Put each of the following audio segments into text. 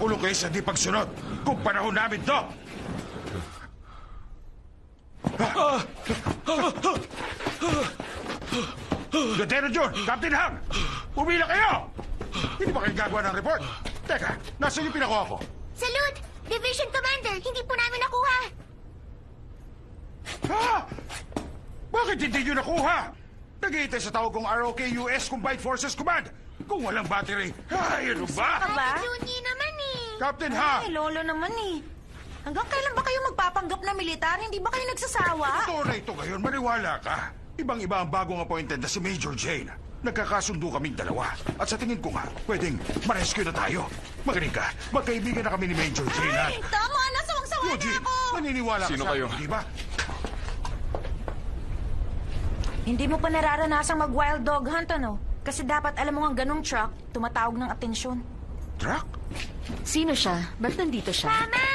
makulong kayo sa di pagsunod kung panahon namin to! Lieutenant John! Captain Hang! Pumila kayo! Hindi ba kayo gagawa ng report? Teka, nasaan yung pinakuha ko? Salute! Division Commander, hindi po namin nakuha. Ha? Bakit hindi nyo nakuha? Nag-iintay sa tawag kong ROK-US Combined Forces Command. Kung walang battery, ay ano ba? Ba? Junior naman eh. Captain Ha! Ay, lolo naman eh. Hanggang kailan ba kayo magpapanggap na militar? Hindi ba kayo nagsasawa? Totoo na ito ngayon, maniwala ka. Ibang-iba ang bagong appointed na si Major Jane. Nagkakasundo kaming dalawa. At sa tingin ko nga, pwedeng ma-rescue na tayo. Magaling ka, magkaibigan na kami ni Major Jane. Ay, tama na, sawang-sawa na Eugene, ako. naniniwala Sino ka sa kayo? akin, di ba? Hindi mo pa nararanasang mag-wild dog hunt, ano? Kasi dapat alam mo nga ganong truck, tumatawag ng atensyon. Truck? Sino siya? Ba't nandito siya? Mama!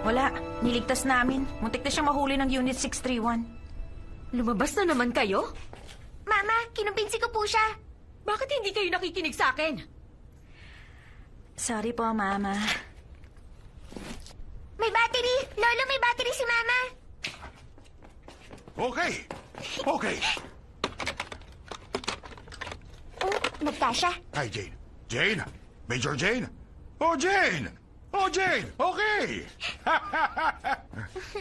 Wala, niligtas namin. Muntik na siyang mahuli ng Unit 631. Lumabas na naman kayo? Mama, kinumbinsi ko po siya. Bakit hindi kayo nakikinig sa akin? Sorry po, Mama. May battery! Lolo, may battery si Mama! Okay. Okay. Oh, nagkasya. Hi, Jane. Jane? Major Jane? Oh, Jane! Oh, Jane! Okay!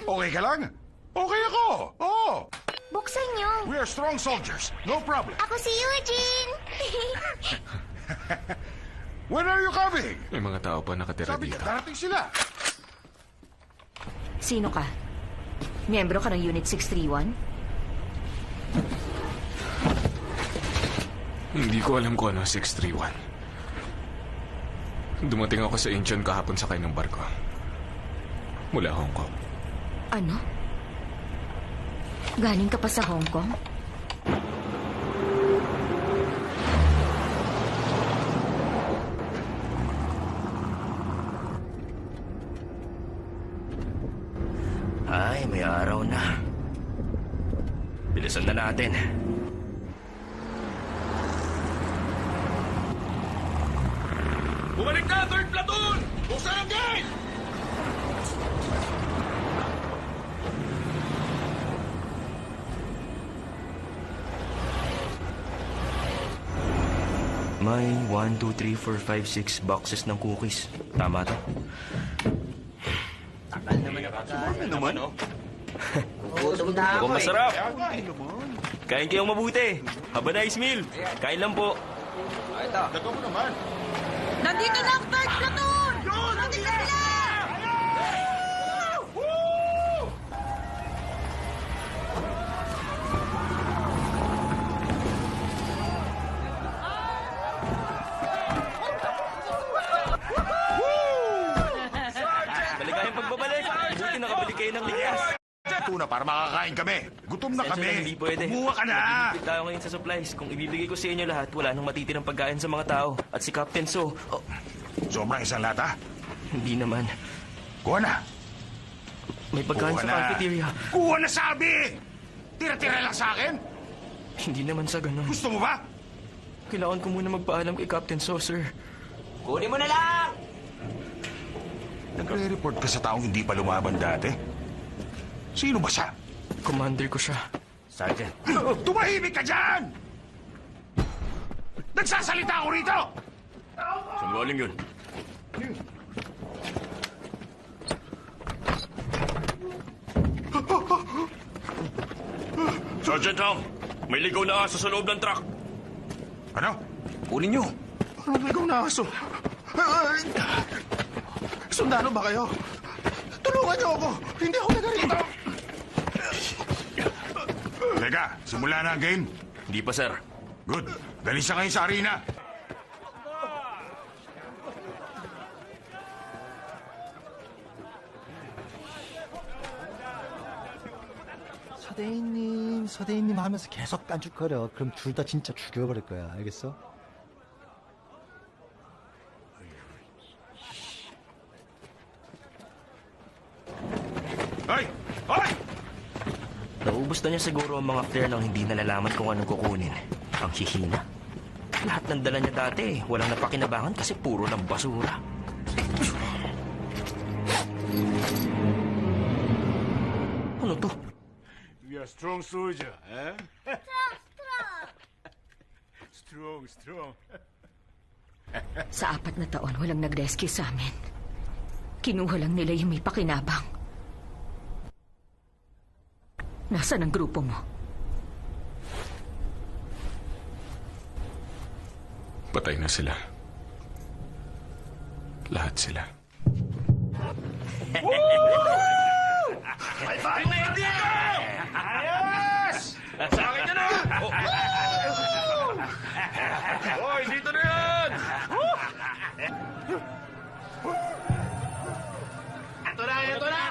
Okay ka lang? Okay ako! Oh! Buksan niyo. We are strong soldiers. No problem. Ako si Eugene. When are you coming? May mga tao pa nakatira Sabi niya, dito. darating sila. Sino ka? Miyembro ka ng Unit 631? Hindi ko alam kung ano 631. Dumating ako sa Incheon kahapon sakay ng barko. Mula Hong Kong. Ano? Galing ka pa sa Hong Kong? Ay, may araw na. Bilisan na natin. Bumalik na, third platoon! Buksan ang gate! May 1, 2, 3, 4, 5, 6 boxes ng cookies. Tama to? Takal naman na pagkain. Naman, oh. Mukhang masarap. Kain kayong mabuti. Have a nice meal. Kain lang po. Daga mo naman. Nandito na ang third platoon! Nandito na sila! Maligayang pagbabalik. Buti nakabalik kayo ng ligtas. Tuna para makakain kami. Gutom na Sensya kami. lang, hindi pwede. Kumuha ka na. Nagtitipid tayo ngayon sa supplies. Kung ibibigay ko sa inyo lahat, wala nang matitirang pagkain sa mga tao. At si Captain So, Sobrang isang lata. hindi naman. Kuha na. May pagkain Kuha sa na. cafeteria. Kuha na sabi! Tira-tira lang sa akin? Hindi naman sa ganun. Gusto mo ba? Kailangan ko muna magpaalam kay Captain So, sir. Kunin mo na lang! Nagre-report ka sa taong hindi pa lumaban dati? Sino ba siya? Commander ko siya. Sergeant. Tumahimik ka dyan! Nagsasalita ako rito! Saan galing yun? Sergeant Hong, may ligaw na aso sa loob ng truck. Ano? Kunin nyo. Anong ligaw na aso? Sundalo ba kayo? Tulungan niyo ako! Hindi ako nagarito! Teka, simula na ang game. Hindi pa, sir. Good. Dali siya ngayon sa arena. 서대인님 하면서 계속 깐죽거려. 그럼 둘 다 진짜 죽여버릴 거야. 알겠어? Hoy! Hoy! Naubos na niya siguro ang mga flare nang hindi nalalaman kung anong kukunin. Ang hihina. Lahat ng dala niya dati, walang napakinabangan kasi puro ng basura. Ano to? We are strong soldier, eh? Strong, strong. Sa 4 na taon, walang nag-rescue sa amin. Kinuha lang nila yung may pakinabang. Nasaan ang grupo mo? Patay na sila. Lahat sila. Ayos! Sa akin yan ah! Hoy, dito na yan! Ito na, ito na!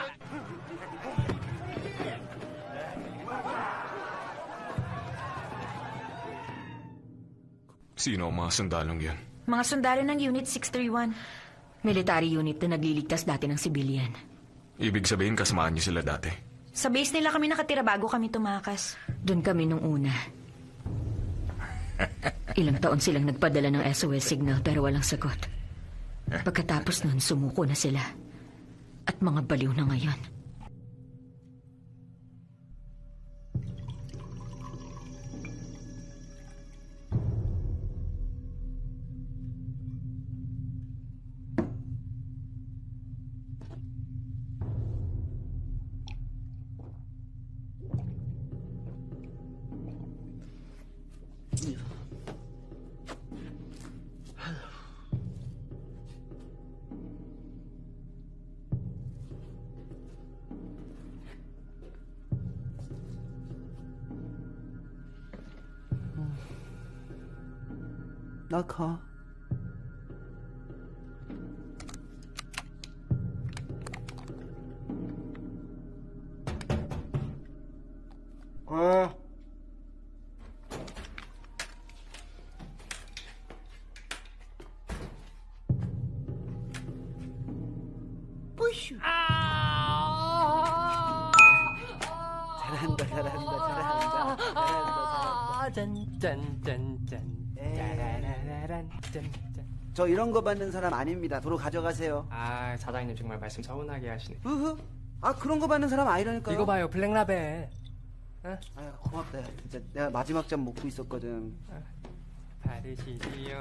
Sino ang mga sundalong yan? Mga sundalo ng Unit 631. Military unit na nagliligtas dati ng sibilyan. Ibig sabihin kasamaan niyo sila dati. Sa base nila kami nakatira bago kami tumakas. Doon kami nung una. Ilang taon silang nagpadala ng SOS signal pero walang sagot. Pagkatapos nun, sumuko na sila. At mga baliw na ngayon. Naka. push. 잘한다, 잘한다, 잘한다. 짠짠짠짠. 짜라라란 짠짠. 저 이런 거 받는 사람 아닙니다. 도로 가져가세요. 아, 사장님 정말 말씀 차분하게 하시네. 으흐. 아, 그런 거 받는 사람 아니라니까요. 이거 봐요, 블랙라벨. 아, 고맙다. 진짜 내가 마지막 잠 먹고 있었거든. 받으시지요.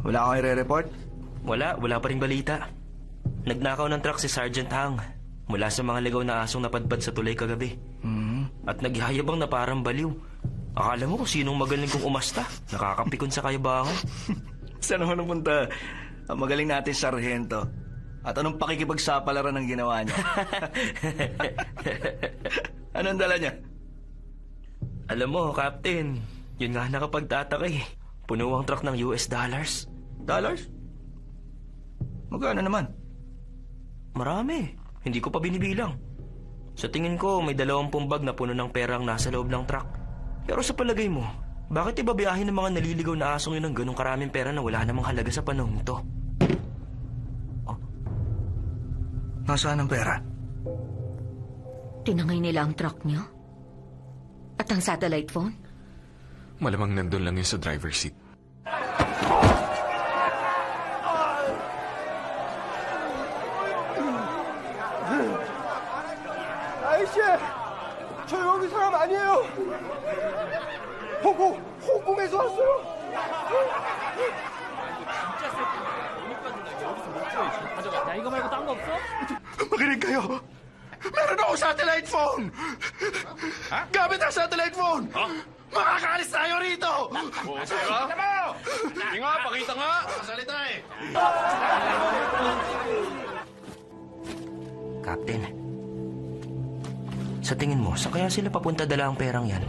Wala kang i-report? Wala pa rin balita. Nagnakaw ng truck si Sergeant Hang mula sa mga ligaw na asong napadpad sa tulay kagabi. At naghihayabang na parang baliw. Akala mo kung sinong magaling kong umasta. Nakakapikon sa kayabangan. Saan naman napunta? Ang magaling natin sarhento. At anong pakikipagsapalaran ang ginawa niya? Anong dala niya? Alam mo, Captain, yun nga nakapagtataka eh. Puno ang truck ng US dollars. Dollars? Magkano naman? Marami. Hindi ko pa binibilang. Sa tingin ko, may 20 bag na puno ng pera ang nasa loob ng truck. Pero sa palagay mo, bakit ibabiyahin ng mga naliligaw na asong yun ng ganong karaming pera na wala namang halaga sa panahon to? Oh. Nasaan ang pera? Tinangay nila ang truck niyo? At ang satellite phone? Malamang nandun lang yun sa driver's seat. 아이씨, 저 여기 사람 아니에요. 홍콩에서 왔어요. 야, 이거 말고 딴 거 없어? Makinig kayo! Meron ako satellite phone! Gamit ang satellite phone! Makakaalis tayo rito! Pakita mo! Hindi nga, pakita nga! Kasalita eh! Captain, sa tingin mo, saan kaya sila papunta dala ang perang yan?